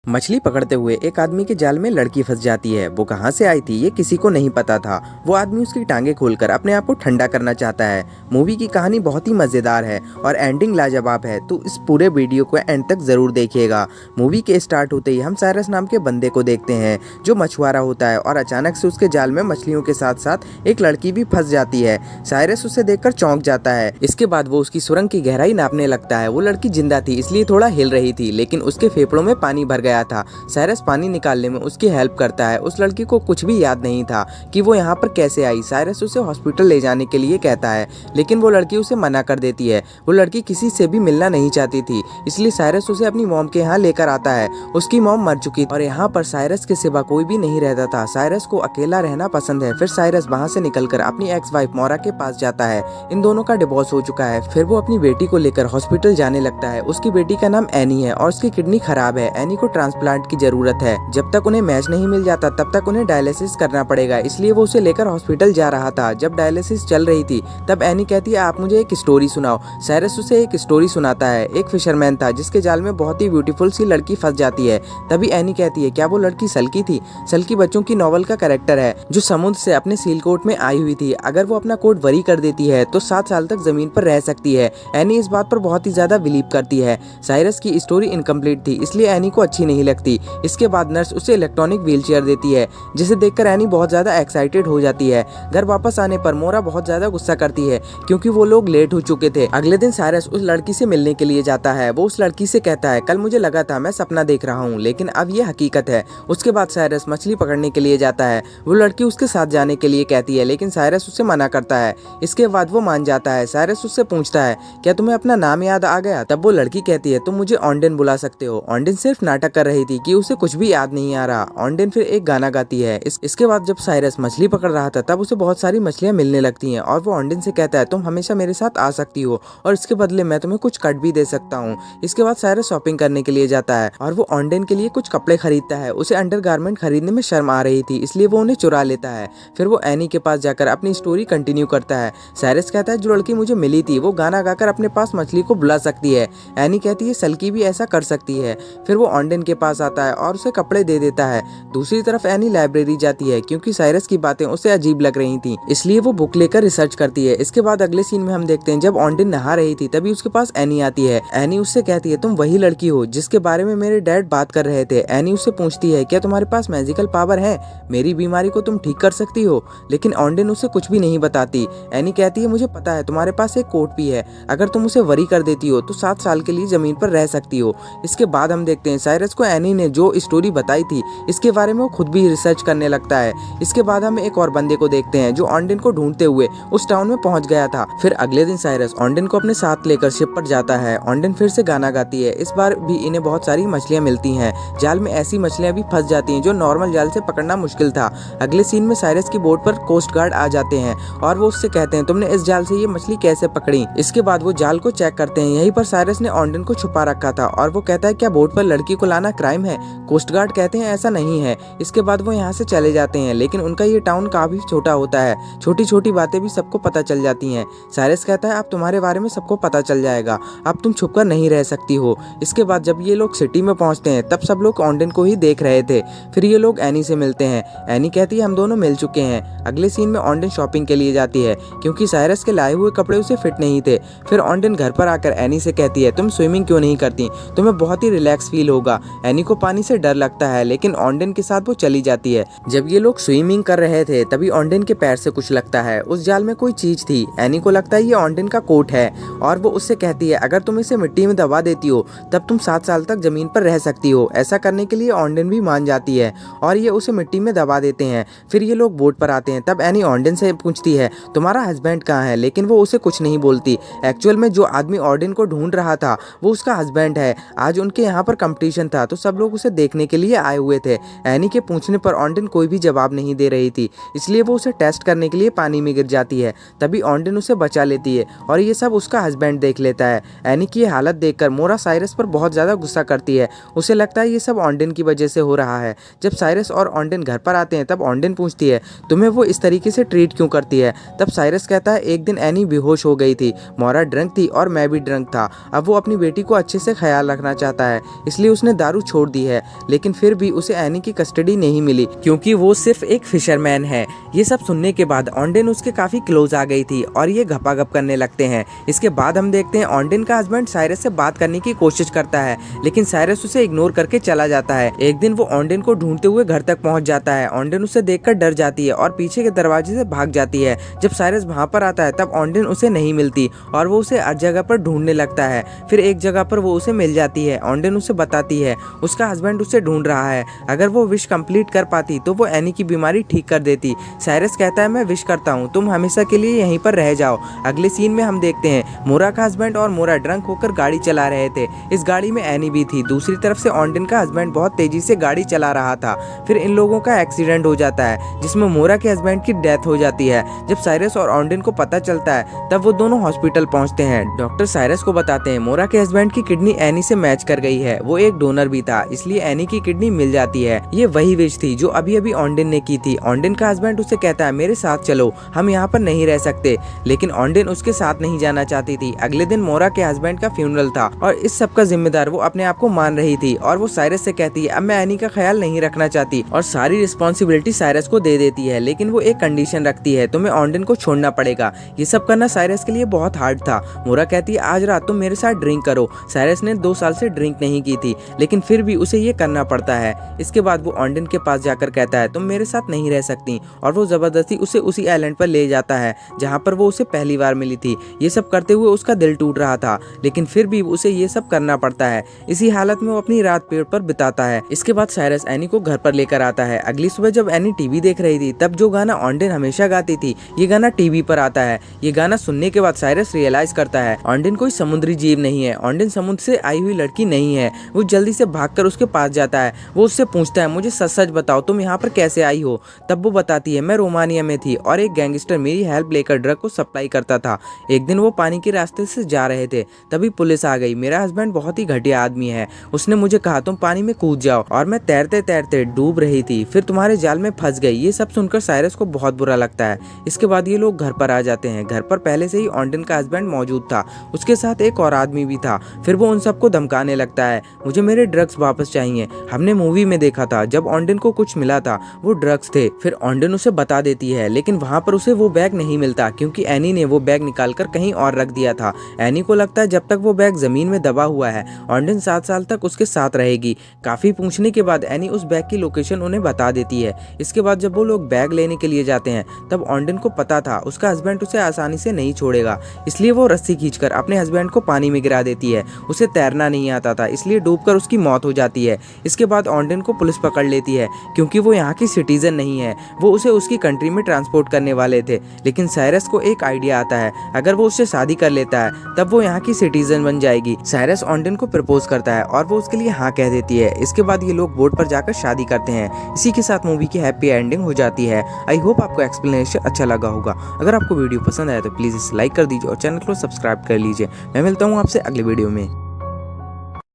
मछली पकड़ते हुए एक आदमी के जाल में लड़की फंस जाती है। वो कहाँ से आई थी ये किसी को नहीं पता था। वो आदमी उसकी टांगे खोलकर अपने आप को ठंडा करना चाहता है। मूवी की कहानी बहुत ही मजेदार है और एंडिंग लाजवाब है, तो इस पूरे वीडियो को एंड तक जरूर देखिएगा। मूवी के स्टार्ट होते ही हम साइरस नाम के बंदे को देखते हैं जो मछुआरा होता है और अचानक से उसके जाल में मछलियों के साथ साथ एक लड़की भी फंस जाती है। साइरस उसे देखकर चौंक जाता है। इसके बाद वो उसकी सुरंग की गहराई नापने लगता है। वो लड़की जिंदा थी इसलिए थोड़ा हिल रही थी, लेकिन उसके फेफड़ों में पानी भर गया था। साइरस पानी निकालने में उसकी हेल्प करता है। उस लड़की को कुछ भी याद नहीं था कि वो यहाँ पर कैसे आई। साइरस उसे हॉस्पिटल ले जाने के लिए कहता है, लेकिन वो लड़की उसे मना कर देती है। वो लड़की किसी से भी मिलना नहीं चाहती थी, इसलिए साइरस उसे अपनी मॉम के यहाँ लेकर आता है। उसकी मॉम मर चुकी और यहाँ पर साइरस के सिवा कोई भी नहीं रहता था। साइरस को अकेला रहना पसंद है। फिर साइरस वहाँ से निकलकर अपनी एक्स वाइफ मोरा के पास जाता है। इन दोनों का डिवोर्स हो चुका है। फिर वो अपनी बेटी को लेकर हॉस्पिटल जाने लगता है। उसकी बेटी का नाम एनी है और उसकी किडनी खराब है। एनी को ट्रांसप्लांट की जरूरत है। जब तक उन्हें मैच नहीं मिल जाता तब तक उन्हें डायलिसिस करना पड़ेगा, इसलिए वो उसे लेकर हॉस्पिटल जा रहा था। जब डायलिसिस चल रही थी तब एनी कहती है, आप मुझे एक स्टोरी सुनाओ। साइरस उसे एक स्टोरी सुनाता है। एक फिशरमैन था जिसके जाल में बहुत ही ब्यूटीफुल सी लड़की फंस जाती है। तभी एनी कहती है, क्या वो लड़की सल्की थी? सल्की बच्चों की नॉवल का कैरेक्टर है जो समुद्र से अपने सील कोट में आई हुई थी। अगर वो अपना कोट वरी कर देती है तो 7 साल तक जमीन पर रह सकती है। एनी इस बात पर बहुत ही ज्यादा बिलीव करती है। साइरस की स्टोरी इनकम्प्लीट थी, इसलिए एनी को अच्छी नहीं लगती। इसके बाद नर्स उसे इलेक्ट्रॉनिक व्हीलचेयर देती है, जिसे देखकर एनी बहुत ज्यादा एक्साइटेड हो जाती है। घर वापस आने पर मोरा बहुत ज्यादा गुस्सा करती है क्योंकि वो लोग लेट हो चुके थे। अगले दिन साइरस उस लड़की से मिलने के लिए जाता है। वो उस लड़की से कहता है, कल मुझे लगा था मैं सपना देख रहा हूँ, लेकिन अब ये हकीकत है। उसके बाद साइरस मछली पकड़ने के लिए जाता है। वो लड़की उसके साथ जाने के लिए कहती है, लेकिन साइरस उसे मना करता है। इसके बाद वो मान जाता है। साइरस उससे पूछता है, क्या तुम्हें अपना नाम याद आ गया? तब वो लड़की कहती है, तुम मुझे ऑन्डेन बुला सकते हो। ऑन्डेन सिर्फ नाटक कर रही थी कि उसे कुछ भी याद नहीं आ रहा। ऑन्डेन फिर एक गाना गाती है। इसके बाद जब साइरस मछली पकड़ रहा था तब उसे बहुत सारी मछलियां मिलने लगती हैं और वो ऑन्डेन से कहता है, तुम हमेशा मेरे साथ आ सकती हो और इसके बदले मैं तुम्हें कुछ कट भी दे सकता हूँ। इसके बाद साइरस शॉपिंग करने के लिए जाता है और वो ऑन्डेन के लिए कुछ कपड़े खरीदता है। उसे अंडरगारमेंट खरीदने में शर्म आ रही थी, इसलिए वो उन्हें चुरा लेता है। फिर वो एनी के पास जाकर अपनी स्टोरी कंटिन्यू करता है। साइरस कहता है, जो लड़की मुझे मिली थी वो गाना गाकर अपने पास मछली को बुला सकती है। एनी कहती है, सल्की भी ऐसा कर सकती है। फिर वो ऑन्डेन के पास आता है और उसे कपड़े दे देता है। दूसरी तरफ एनी लाइब्रेरी जाती है क्योंकि साइरस की बातें उसे अजीब लग रही थी, इसलिए वो बुक लेकर रिसर्च करती है। इसके बाद अगले सीन में हम देखते हैं जब ऑन्डेन नहा रही थी तभी उसके पास एनी आती है। एनी उससे कहती है, तुम वही लड़की हो जिसके बारे में मेरे डैड बात कर रहे थे। एनी उससे पूछती है, क्या तुम्हारे पास मैजिकल पावर है? मेरी बीमारी को तुम ठीक कर सकती हो? लेकिन ऑन्डेन उसे कुछ भी नहीं बताती। एनी कहती है, मुझे पता है तुम्हारे पास एक कोट भी है। अगर तुम उसे वरी कर देती हो तो 7 साल के लिए जमीन पर रह सकती हो। इसके बाद हम देखते हैं साइरस को एनी ने जो स्टोरी बताई थी इसके बारे में वो खुद भी रिसर्च करने लगता है। इसके बाद हम एक और बंदे को देखते हैं जो ऑन्डेन को ढूंढते हुए उस टाउन में पहुंच गया था। फिर अगले दिन साइरस ऑन्डेन को अपने साथ लेकर शिप पर जाता है। ऑन्डेन फिर से गाना गाती है। इस बार भी इन्हें बहुत सारी मछलियां मिलती हैं। जाल में ऐसी मछलियां भी फंस जाती हैं जो नॉर्मल जाल से पकड़ना मुश्किल था। अगले सीन में साइरस की बोट पर कोस्ट गार्ड आ जाते हैं और वो उससे कहते हैं, तुमने इस जाल से ये मछली कैसे पकड़ी? इसके बाद वो जाल को चेक करते हैं। यहीं पर साइरस ने ऑन्डेन को छुपा रखा था और वो कहता है, क्या बोट पर लड़की को लाना क्राइम है? कोस्ट गार्ड कहते हैं, ऐसा नहीं है। इसके बाद वो यहाँ से चले जाते हैं, लेकिन उनका ये टाउन काफी छोटा होता है। छोटी छोटी बातें भी सबको पता चल जाती हैं। साइरस कहता है, अब तुम्हारे बारे में सबको पता चल जाएगा, अब तुम छुपकर नहीं रह सकती हो। इसके बाद जब ये लोग सिटी में पहुंचते हैं तब सब लोग ऑन्डेन को ही देख रहे थे। फिर ये लोग एनी से मिलते हैं। एनी कहती है, हम दोनों मिल चुके हैं। अगले सीन में ऑन्डेन शॉपिंग के लिए जाती है क्योंकि साइरस के लाए हुए कपड़े उसे फिट नहीं थे। फिर ऑन्डेन घर पर आकर एनी से कहती है, तुम स्विमिंग क्यों नहीं करती? तुम्हें बहुत ही रिलैक्स फील होगा। एनी को पानी से डर लगता है, लेकिन ऑन्डेन के साथ वो चली जाती है। जब ये लोग स्विमिंग कर रहे थे तभी ऑन्डेन के पैर से कुछ लगता है। उस जाल में कोई चीज थी। एनी को लगता है ये ऑन्डेन का कोट है और वो उससे कहती है, अगर तुम इसे मिट्टी में दबा देती हो तब तुम 7 साल तक जमीन पर रह सकती हो। ऐसा करने के लिए ऑन्डेन भी मान जाती है और ये उसे मिट्टी में दबा देते हैं। फिर ये लोग बोट पर आते हैं। तब एनी ऑन्डेन से पूछती है, तुम्हारा हस्बैंड कहाँ है? लेकिन वो उसे कुछ नहीं बोलती। एक्चुअल में जो आदमी ऑन्डेन को ढूंढ रहा था वो उसका हस्बैंड है। आज उनके यहाँ पर कंपटीशन था तो सब लोग उसे देखने के लिए आए हुए थे। एनी के पूछने पर ऑन्डेन कोई भी जवाब नहीं दे रही थी, इसलिए वो उसे टेस्ट करने के लिए पानी में गिर जाती है। तभी ऑन्डेन उसे बचा लेती है और ये सब उसका हस्बैंड देख लेता है। एनी की हालत देखकर मोरा साइरस पर बहुत ज्यादा गुस्सा करती है। उसे लगता है ये सब ऑन्डेन की वजह से हो रहा है। जब साइरस और ऑन्डेन घर पर आते हैं तब ऑन्डेन पूछती है, तुम्हें वो इस तरीके से ट्रीट क्यों करती है? तब साइरस कहता है, एक दिन एनी बेहोश हो गई थी, मोरा ड्रंक थी और मैं भी ड्रंक था। अब वो अपनी बेटी को अच्छे से ख्याल रखना चाहता है, इसलिए उसने दारू दारू छोड़ दी है, लेकिन फिर भी उसे एनी की कस्टडी नहीं मिली क्योंकि वो सिर्फ एक फिशरमैन है। ये सब सुनने के बाद ऑन्डेन उसके काफी क्लोज आ गई थी और ये घपाघप करने लगते हैं। इसके बाद हम देखते हैं ऑन्डेन का हस्बैंड साइरस से बात करने की कोशिश करता है, लेकिन साइरस उसे इग्नोर करके चला जाता है। एक दिन वो ऑन्डेन को ढूंढते हुए घर तक पहुंच जाता है। ऑन्डेन उसे देखकर डर जाती है और पीछे के दरवाजे से भाग जाती है। जब साइरस वहां पर आता है तब ऑन्डेन उसे नहीं मिलती और वो उसे हर जगह पर ढूंढने लगता है। फिर एक जगह पर वो उसे मिल जाती है। ऑन्डेन उसे बताती है उसका हस्बैंड उसे ढूंढ रहा है, अगर वो विश कंप्लीट कर पाती तो वो एनी की बीमारी ठीक कर देती। साइरस कहता है मैं विश करता हूँ तुम हमेशा के लिए यहीं पर रह जाओ। अगले सीन में हम देखते हैं मोरा का हस्बैंड और मोरा ड्रंक होकर गाड़ी चला रहे थे। इस गाड़ी में एनी भी थी। दूसरी तरफ से ऑन्डेन का हस्बैंड बहुत तेजी से गाड़ी चला रहा था। फिर इन लोगों का एक्सीडेंट हो जाता है जिसमें मोरा के हस्बैंड की डेथ हो जाती है। जब साइरस और ऑन्डेन को पता चलता है तब वो दोनों हॉस्पिटल पहुंचते हैं। डॉक्टर साइरस को बताते हैं मोरा के हस्बैंड की किडनी एनी से मैच कर गई है, वो एक डोनर भी था इसलिए एनी की किडनी मिल जाती है। ये वही विश थी जो अभी अभी ऑन्डेन ने की थी। ऑन्डेन का हस्बैंड उसे कहता है मेरे साथ चलो, हम यहाँ पर नहीं रह सकते, लेकिन ऑन्डेन उसके साथ नहीं जाना चाहती थी। अगले दिन मोरा के हस्बैंड का फ्यूनरल था और इस सब का जिम्मेदार वो अपने आप को मान रही थी और वो साइरस से कहती है अब मैं एनी का ख्याल नहीं रखना चाहती और सारी रिस्पॉन्सिबिलिटी साइरस को दे देती है, लेकिन वो एक कंडीशन रखती है तुम्हें ऑन्डेन को छोड़ना पड़ेगा। ये सब करना साइरस के लिए बहुत हार्ड था। मोरा कहती है आज रात तुम मेरे साथ ड्रिंक करो। साइरस ने 2 साल से ड्रिंक नहीं की थी, लेकिन फिर भी उसे ये करना पड़ता है। इसके बाद वो ऑन्डेन के पास जाकर कहता है तुम मेरे साथ नहीं रह सकती और वो जबरदस्ती उसे उसी आइलैंड पर ले जाता है जहाँ पर वो उसे पहली बार मिली थी। ये सब करते हुए उसका दिल टूट रहा था, लेकिन फिर भी उसे ये सब करना पड़ता है। इसी हालत में वो अपनी रात पेड़ पर बिताता है। इसके बाद साइरस एनी को घर पर लेकर आता है। अगली सुबह जब एनी टीवी देख रही थी तब जो गाना ऑन्डेन हमेशा गाती थी ये गाना टीवी पर आता है। ये गाना सुनने के बाद साइरस रियलाइज करता है ऑन्डेन कोई समुद्री जीव नहीं है, ऑन्डेन समुद्र से आई हुई लड़की नहीं है। वो जल्दी से भागकर उसके पास जाता है। वो उससे पूछता है मुझे सच सच बताओ तुम यहाँ पर कैसे आई हो। तब वो बताती है मैं रोमानिया में थी और एक गैंगस्टर मेरी हेल्प लेकर ड्रग को सप्लाई करता था। एक दिन वो पानी के रास्ते से जा रहे थे तभी पुलिस आ गई। मेरा हस्बैंड बहुत ही घटिया आदमी है, उसने मुझे कहा तुम पानी में कूद जाओ और मैं तैरते तैरते डूब रही थी, फिर तुम्हारे जाल में फंस गई। ये सब सुनकर साइरस को बहुत बुरा लगता है। इसके बाद ये लोग घर पर आ जाते हैं। घर पर पहले से ही ऑन्डेन का हस्बैंड मौजूद था, उसके साथ एक और आदमी भी था। फिर वो उन सबको धमकाने लगता है मुझे मेरे ड्रग्स वापस चाहिए। हमने मूवी में देखा था जब ऑन्डेन को कुछ मिला था वो ड्रग्स थे। फिर ऑन्डेन उसे बता देती है, लेकिन वहाँ पर उसे वो बैग नहीं मिलता क्योंकि एनी ने वो बैग निकालकर कहीं और रख दिया था। एनी को लगता है जब तक वो बैग जमीन में दबा हुआ है ऑन्डेन 7 साल तक उसके साथ रहेगी। काफी पूछने के बाद एनी उस बैग की लोकेशन उन्हें बता देती है। इसके बाद जब वो लोग बैग लेने के लिए जाते हैं तब ऑन्डेन को पता था उसका हस्बैंड उसे आसानी से नहीं छोड़ेगा, इसलिए वो रस्सी खींचकर अपने हस्बैंड को पानी में गिरा देती है। उसे तैरना नहीं आता था इसलिए डूबकर उसकी मौत हो जाती है। इसके बाद ऑन्डेन को पुलिस पकड़ लेती है क्योंकि वो यहाँ की सिटीजन नहीं है। वो उसे उसकी कंट्री में ट्रांसपोर्ट करने वाले थे, लेकिन साइरस को एक आइडिया आता है अगर वो उससे शादी कर लेता है तब वो यहाँ की सिटीजन बन जाएगी। साइरस ऑन्डेन को प्रपोज करता है और वो उसके लिए हाँ कह देती है। इसके बाद ये लोग बोट पर जाकर शादी करते हैं। इसी के साथ मूवी की हैप्पी एंडिंग हो जाती है। आई होप आपको एक्सप्लेनेशन अच्छा लगा होगा। अगर आपको वीडियो पसंद आया तो प्लीज इसे लाइक कर दीजिए और चैनल को सब्सक्राइब कर लीजिए। मैं मिलता हूँ आपसे अगले वीडियो में।